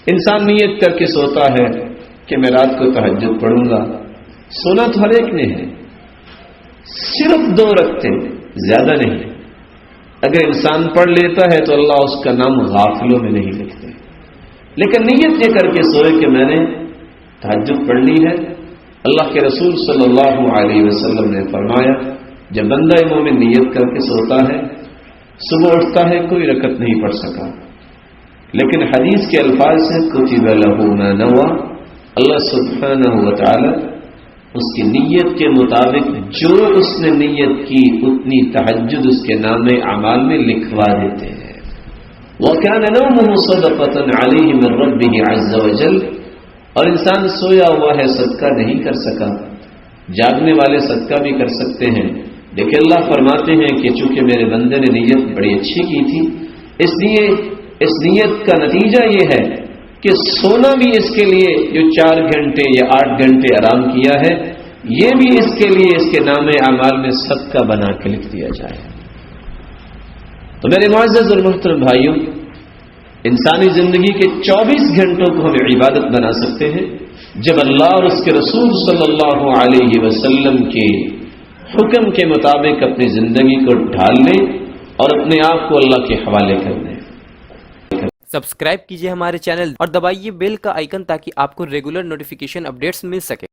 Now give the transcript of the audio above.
انسان نیت کر کے سوتا ہے کہ میں رات کو تہجد پڑھوں گا. سونا تو ہر ایک نے ہے، صرف 2 رکعتیں، زیادہ نہیں. اگر انسان پڑھ لیتا ہے تو اللہ اس کا نام غافلوں میں نہیں لکھتے. لیکن نیت یہ کر کے سوئے کہ میں نے تہجد پڑھنی ہے. اللہ کے رسول صلی اللہ علیہ وسلم نے فرمایا جب بندہ مومن نیت کر کے سوتا ہے، صبح اٹھتا ہے کوئی رکعت نہیں پڑھ سکا، لیکن حدیث کے الفاظ سے کتب لہ ما نوى، اللہ سبحانہ و تعالی اس کی نیت کے مطابق جو اس نے نیت کی اتنی تہجد اس کے نام اعمال میں لکھوا دیتے ہیں. وَكَانَ نَوْمُهُ صَدَقَةً عَلَيْهِ مِنْ رَبِّهِ عَزَّ وَجَلَّ. اور انسان سویا ہوا ہے، صدقہ نہیں کر سکا. جاگنے والے صدقہ بھی کر سکتے ہیں، لیکن اللہ فرماتے ہیں کہ چونکہ میرے بندے نے نیت بڑی اچھی کی تھی، اس لیے اس نیت کا نتیجہ یہ ہے کہ سونا بھی اس کے لیے جو 4 گھنٹے یا 8 گھنٹے آرام کیا ہے، یہ بھی اس کے لیے اس کے نام اعمال میں صدقہ بنا کے لکھ دیا جائے. تو میرے معزز اور محترم بھائیوں، انسانی زندگی کے 24 گھنٹوں کو ہم عبادت بنا سکتے ہیں جب اللہ اور اس کے رسول صلی اللہ علیہ وسلم کے حکم کے مطابق اپنی زندگی کو ڈھال لیں اور اپنے آپ کو اللہ کے حوالے کر دیں. سبسکرائب کیجئے ہمارے چینل اور دبائیے بیل کا آئیکن تاکہ آپ کو ریگولر نوٹیفیکیشن اپڈیٹس مل سکے.